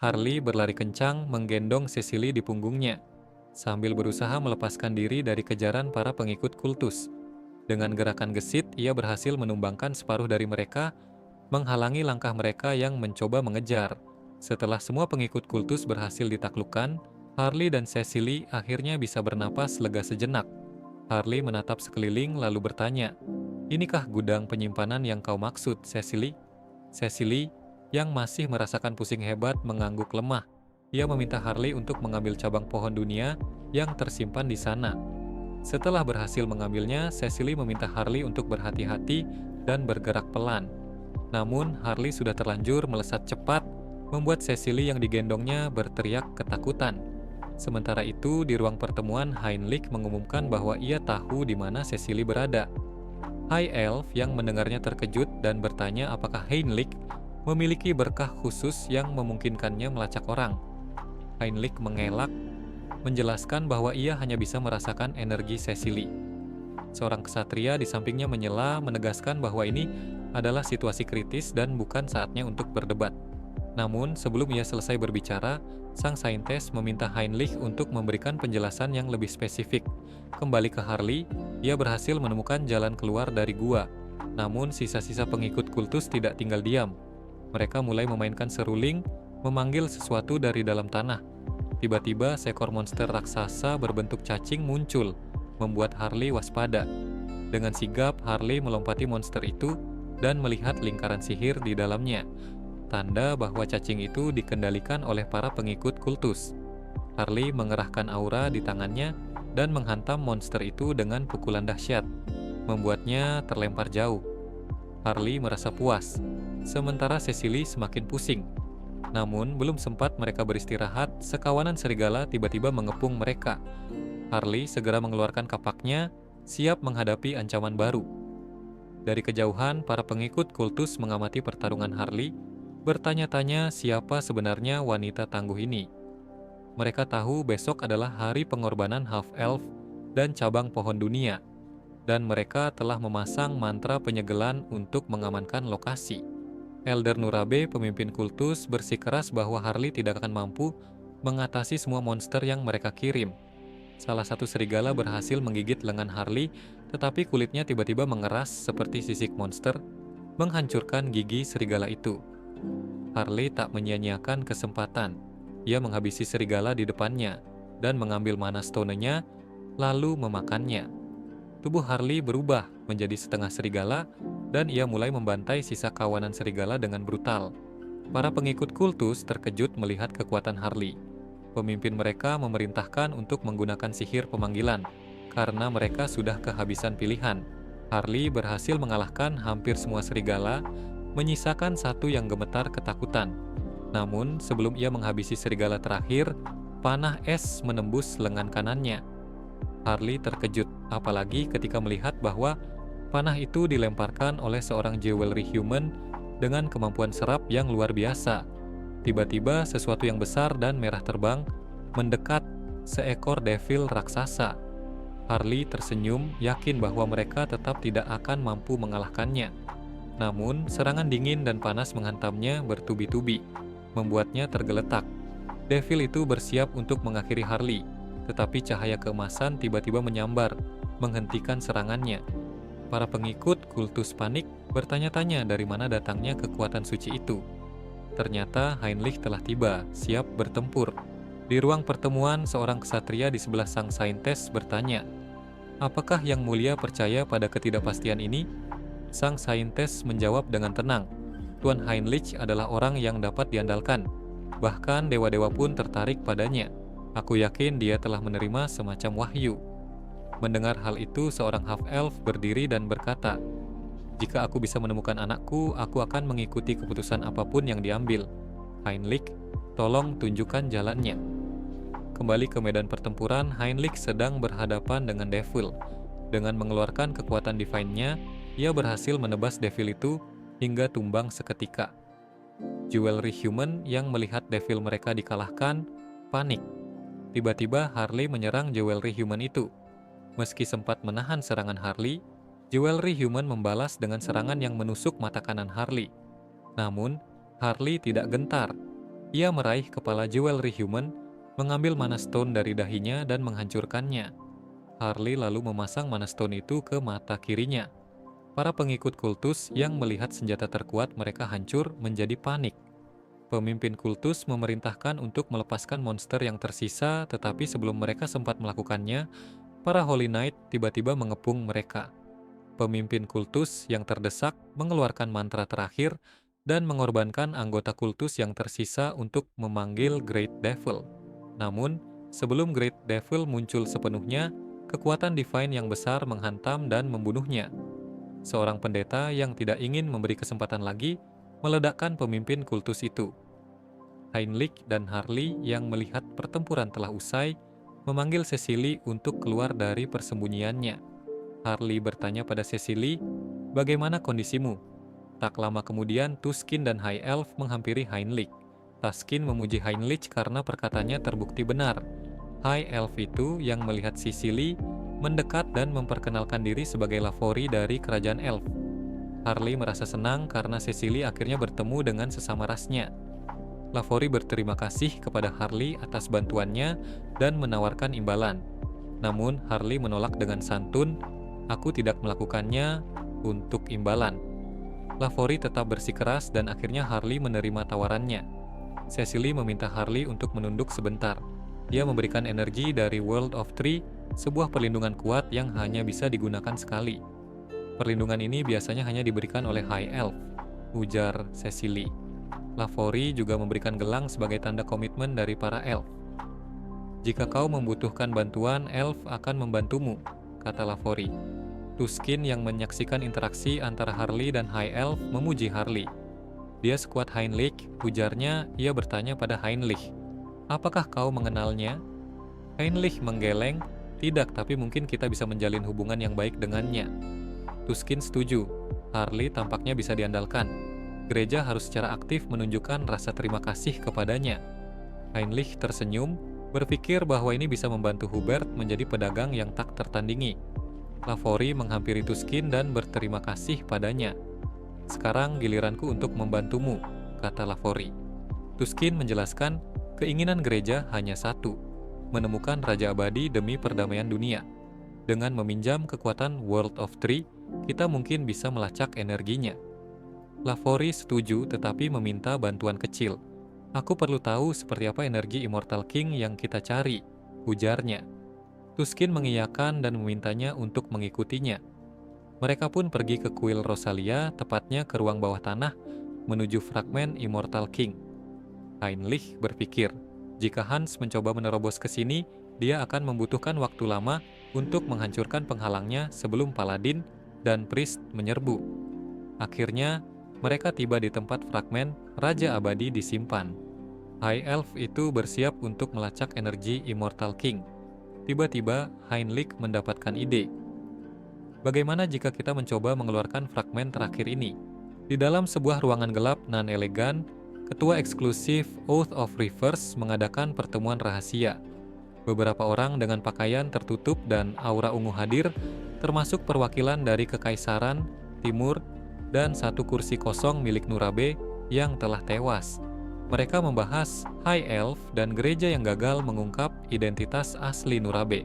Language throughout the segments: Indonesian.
Harley berlari kencang menggendong Cecily di punggungnya, sambil berusaha melepaskan diri dari kejaran para pengikut kultus. Dengan gerakan gesit, ia berhasil menumbangkan separuh dari mereka, menghalangi langkah mereka yang mencoba mengejar. Setelah semua pengikut kultus berhasil ditaklukkan, Harley dan Cecily akhirnya bisa bernapas lega sejenak. Harley menatap sekeliling lalu bertanya, "Inikah gudang penyimpanan yang kau maksud, Cecily?" Cecily, yang masih merasakan pusing hebat, mengangguk lemah. Ia meminta Harley untuk mengambil cabang pohon dunia yang tersimpan di sana. Setelah berhasil mengambilnya, Cecily meminta Harley untuk berhati-hati dan bergerak pelan. Namun, Harley sudah terlanjur melesat cepat, membuat Cecily yang digendongnya berteriak ketakutan. Sementara itu, di ruang pertemuan, Heinrich mengumumkan bahwa ia tahu di mana Cecily berada. High Elf yang mendengarnya terkejut dan bertanya apakah Heinrich memiliki berkah khusus yang memungkinkannya melacak orang. Heinrich mengelak, menjelaskan bahwa ia hanya bisa merasakan energi Cecily. Seorang ksatria di sampingnya menyela, menegaskan bahwa ini adalah situasi kritis dan bukan saatnya untuk berdebat. Namun, sebelum ia selesai berbicara, sang saintes meminta Heinrich untuk memberikan penjelasan yang lebih spesifik. Kembali ke Harley, ia berhasil menemukan jalan keluar dari gua. Namun, sisa-sisa pengikut kultus tidak tinggal diam. Mereka mulai memainkan seruling, memanggil sesuatu dari dalam tanah. Tiba-tiba, seekor monster raksasa berbentuk cacing muncul, membuat Harley waspada. Dengan sigap, Harley melompati monster itu dan melihat lingkaran sihir di dalamnya. Tanda bahwa cacing itu dikendalikan oleh para pengikut kultus. Harley mengerahkan aura di tangannya dan menghantam monster itu dengan pukulan dahsyat, membuatnya terlempar jauh. Harley merasa puas, sementara Cecily semakin pusing. Namun, belum sempat mereka beristirahat, sekawanan serigala tiba-tiba mengepung mereka. Harley segera mengeluarkan kapaknya, siap menghadapi ancaman baru. Dari kejauhan, para pengikut kultus mengamati pertarungan Harley, bertanya-tanya siapa sebenarnya wanita tangguh ini. Mereka tahu besok adalah hari pengorbanan Half-Elf dan cabang pohon dunia, dan mereka telah memasang mantra penyegelan untuk mengamankan lokasi. Elder Nurabe, pemimpin kultus, bersikeras bahwa Harley tidak akan mampu mengatasi semua monster yang mereka kirim. Salah satu serigala berhasil menggigit lengan Harley, tetapi kulitnya tiba-tiba mengeras seperti sisik monster, menghancurkan gigi serigala itu. Harley tak menyia-nyiakan kesempatan. Ia menghabisi serigala di depannya dan mengambil mana stone-nya, lalu memakannya. Tubuh Harley berubah menjadi setengah serigala dan ia mulai membantai sisa kawanan serigala dengan brutal. Para pengikut kultus terkejut melihat kekuatan Harley. Pemimpin mereka memerintahkan untuk menggunakan sihir pemanggilan karena mereka sudah kehabisan pilihan. Harley berhasil mengalahkan hampir semua serigala, menyisakan satu yang gemetar ketakutan. Namun, sebelum ia menghabisi serigala terakhir, panah es menembus lengan kanannya. Harley terkejut, apalagi ketika melihat bahwa panah itu dilemparkan oleh seorang jewelry human dengan kemampuan serap yang luar biasa. Tiba-tiba, sesuatu yang besar dan merah terbang mendekat seekor devil raksasa. Harley tersenyum, yakin bahwa mereka tetap tidak akan mampu mengalahkannya. Namun, serangan dingin dan panas menghantamnya bertubi-tubi, membuatnya tergeletak. Devil itu bersiap untuk mengakhiri Harley, tetapi cahaya keemasan tiba-tiba menyambar, menghentikan serangannya. Para pengikut kultus panik bertanya-tanya dari mana datangnya kekuatan suci itu. Ternyata Heinrich telah tiba, siap bertempur. Di ruang pertemuan, seorang ksatria di sebelah sang saintes bertanya, "Apakah Yang Mulia percaya pada ketidakpastian ini?" Sang saintes menjawab dengan tenang, "Tuan Heinrich adalah orang yang dapat diandalkan. Bahkan dewa-dewa pun tertarik padanya. Aku yakin dia telah menerima semacam wahyu." Mendengar hal itu, seorang half-elf berdiri dan berkata, "Jika aku bisa menemukan anakku, aku akan mengikuti keputusan apapun yang diambil. Heinrich, tolong tunjukkan jalannya." Kembali ke medan pertempuran, Heinrich sedang berhadapan dengan Devil. Dengan mengeluarkan kekuatan divine-nya, ia berhasil menebas Devil itu hingga tumbang seketika. Jewelry human yang melihat Devil mereka dikalahkan, panik. Tiba-tiba Harley menyerang Jewelry human itu. Meski sempat menahan serangan Harley, Jewelry human membalas dengan serangan yang menusuk mata kanan Harley. Namun, Harley tidak gentar. Ia meraih kepala jewelry human, mengambil mana stone dari dahinya dan menghancurkannya. Harley lalu memasang mana stone itu ke mata kirinya. Para pengikut kultus yang melihat senjata terkuat mereka hancur menjadi panik. Pemimpin kultus memerintahkan untuk melepaskan monster yang tersisa, tetapi sebelum mereka sempat melakukannya, para Holy Knight tiba-tiba mengepung mereka. Pemimpin kultus yang terdesak mengeluarkan mantra terakhir dan mengorbankan anggota kultus yang tersisa untuk memanggil Great Devil. Namun, sebelum Great Devil muncul sepenuhnya, kekuatan divine yang besar menghantam dan membunuhnya. Seorang pendeta yang tidak ingin memberi kesempatan lagi meledakkan pemimpin kultus itu. Heinrich dan Harley yang melihat pertempuran telah usai, memanggil Cecily untuk keluar dari persembunyiannya. Harley bertanya pada Cecily, "Bagaimana kondisimu?" Tak lama kemudian, Tuskin dan High Elf menghampiri Heinrich. Tuskin memuji Heinrich karena perkataannya terbukti benar. High Elf itu yang melihat Cecily mendekat dan memperkenalkan diri sebagai Lavori dari kerajaan Elf. Harley merasa senang karena Cecily akhirnya bertemu dengan sesama rasnya. Lavori berterima kasih kepada Harley atas bantuannya dan menawarkan imbalan. Namun Harley menolak dengan santun, "Aku tidak melakukannya untuk imbalan." Lavori tetap bersikeras dan akhirnya Harley menerima tawarannya. Cecily meminta Harley untuk menunduk sebentar. Dia memberikan energi dari World of Tree, sebuah perlindungan kuat yang hanya bisa digunakan sekali. "Perlindungan ini biasanya hanya diberikan oleh High Elf," ujar Cecily. Lavori juga memberikan gelang sebagai tanda komitmen dari para elf. "Jika kau membutuhkan bantuan, elf akan membantumu," kata Lavori. Tuskin yang menyaksikan interaksi antara Harley dan High Elf memuji Harley. "Dia sekuat Heinrich," ujarnya. Ia bertanya pada Heinrich, "Apakah kau mengenalnya?" Heinrich menggeleng, "Tidak, tapi mungkin kita bisa menjalin hubungan yang baik dengannya." Tuskin setuju. Harley tampaknya bisa diandalkan. Gereja harus secara aktif menunjukkan rasa terima kasih kepadanya. Heinrich tersenyum, berpikir bahwa ini bisa membantu Hubert menjadi pedagang yang tak tertandingi. Lavori menghampiri Tuskin dan berterima kasih padanya. "Sekarang giliranku untuk membantumu," kata Lavori. Tuskin menjelaskan, keinginan gereja hanya satu, menemukan Raja Abadi demi perdamaian dunia. Dengan meminjam kekuatan World of Tree, kita mungkin bisa melacak energinya. Lavori setuju tetapi meminta bantuan kecil. "Aku perlu tahu seperti apa energi Immortal King yang kita cari," ujarnya. Tuskin mengiyakan dan memintanya untuk mengikutinya. Mereka pun pergi ke kuil Rosalia, tepatnya ke ruang bawah tanah, menuju fragmen Immortal King. Heinrich berpikir, jika Hans mencoba menerobos ke sini, dia akan membutuhkan waktu lama untuk menghancurkan penghalangnya sebelum Paladin dan Priest menyerbu. Akhirnya, mereka tiba di tempat fragmen Raja Abadi disimpan. High Elf itu bersiap untuk melacak energi Immortal King. Tiba-tiba, Heinrich mendapatkan ide. "Bagaimana jika kita mencoba mengeluarkan fragmen terakhir ini?" Di dalam sebuah ruangan gelap nan elegan, ketua eksklusif Oath of Rivers mengadakan pertemuan rahasia. Beberapa orang dengan pakaian tertutup dan aura ungu hadir, termasuk perwakilan dari Kekaisaran, Timur, dan satu kursi kosong milik Nurabe yang telah tewas. Mereka membahas High Elf dan gereja yang gagal mengungkap identitas asli Nurabe.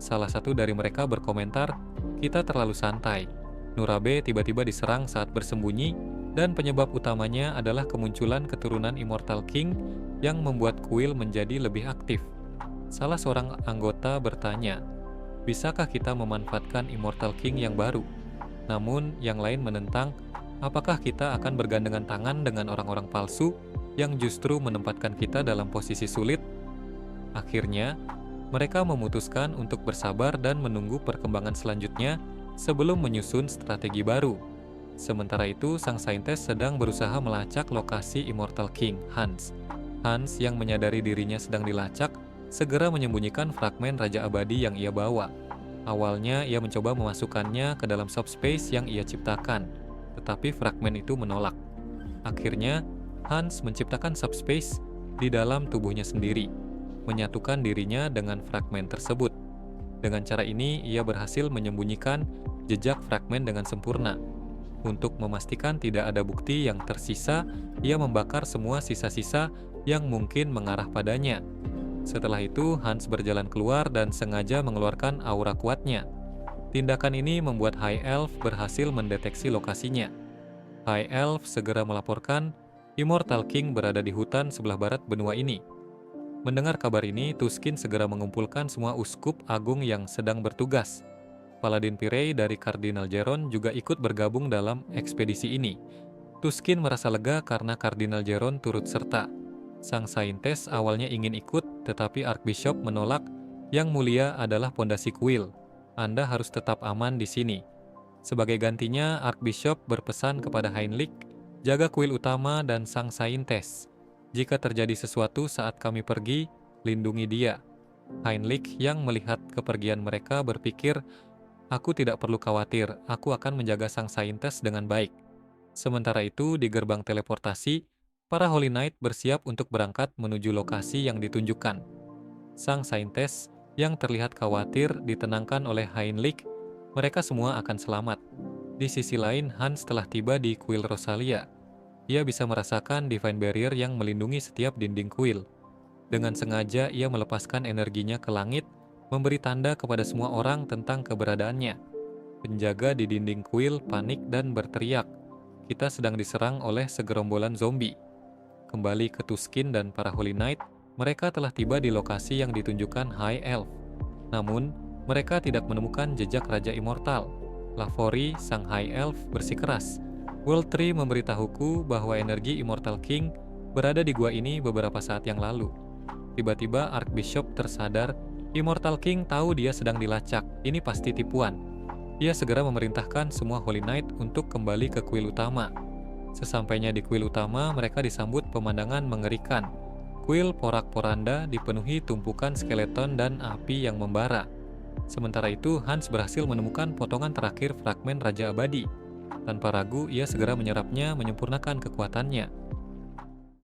Salah satu dari mereka berkomentar, "Kita terlalu santai." Nurabe tiba-tiba diserang saat bersembunyi, dan penyebab utamanya adalah kemunculan keturunan Immortal King yang membuat kuil menjadi lebih aktif. Salah seorang anggota bertanya, "Bisakah kita memanfaatkan Immortal King yang baru?" Namun yang lain menentang, "Apakah kita akan bergandengan tangan dengan orang-orang palsu yang justru menempatkan kita dalam posisi sulit?" Akhirnya, mereka memutuskan untuk bersabar dan menunggu perkembangan selanjutnya sebelum menyusun strategi baru. Sementara itu, sang saintis sedang berusaha melacak lokasi Immortal King, Hans. Hans yang menyadari dirinya sedang dilacak, segera menyembunyikan fragmen Raja Abadi yang ia bawa. Awalnya, ia mencoba memasukkannya ke dalam subspace yang ia ciptakan, tetapi fragmen itu menolak. Akhirnya, Hans menciptakan subspace di dalam tubuhnya sendiri, menyatukan dirinya dengan fragmen tersebut. Dengan cara ini, ia berhasil menyembunyikan jejak fragmen dengan sempurna. Untuk memastikan tidak ada bukti yang tersisa, ia membakar semua sisa-sisa yang mungkin mengarah padanya. Setelah itu, Hans berjalan keluar dan sengaja mengeluarkan aura kuatnya. Tindakan ini membuat High Elf berhasil mendeteksi lokasinya. High Elf segera melaporkan Immortal King berada di hutan sebelah barat benua ini. Mendengar kabar ini, Tuskin segera mengumpulkan semua uskup agung yang sedang bertugas. Paladin Pirei dari Kardinal Jeron juga ikut bergabung dalam ekspedisi ini. Tuskin merasa lega karena Kardinal Jeron turut serta. Sang Saintes awalnya ingin ikut, tetapi Archbishop menolak. Yang mulia adalah pondasi kuil. Anda harus tetap aman di sini. Sebagai gantinya, Archbishop berpesan kepada Heinrich, jaga kuil utama dan Sang Saintes. Jika terjadi sesuatu saat kami pergi, lindungi dia. Heinrich yang melihat kepergian mereka berpikir, aku tidak perlu khawatir, aku akan menjaga Sang Saintes dengan baik. Sementara itu, di gerbang teleportasi, para Holy Knight bersiap untuk berangkat menuju lokasi yang ditunjukkan. Sang Saintes yang terlihat khawatir ditenangkan oleh Heinrich, mereka semua akan selamat. Di sisi lain, Hans telah tiba di kuil Rosalia. Ia bisa merasakan Divine Barrier yang melindungi setiap dinding kuil. Dengan sengaja, ia melepaskan energinya ke langit, memberi tanda kepada semua orang tentang keberadaannya. Penjaga di dinding kuil panik dan berteriak, kita sedang diserang oleh segerombolan zombie. Kembali ke Tuskin dan para Holy Knight, mereka telah tiba di lokasi yang ditunjukkan High Elf. Namun, mereka tidak menemukan jejak Raja Immortal. Lavori, sang High Elf, bersikeras. World Tree memberitahuku bahwa energi Immortal King berada di gua ini beberapa saat yang lalu. Tiba-tiba Archbishop tersadar, Immortal King tahu dia sedang dilacak, ini pasti tipuan. Ia segera memerintahkan semua Holy Knight untuk kembali ke kuil utama. Sesampainya di kuil utama, mereka disambut pemandangan mengerikan. Kuil porak-poranda dipenuhi tumpukan skeleton dan api yang membara. Sementara itu, Hans berhasil menemukan potongan terakhir fragmen Raja Abadi. Tanpa ragu, ia segera menyerapnya menyempurnakan kekuatannya.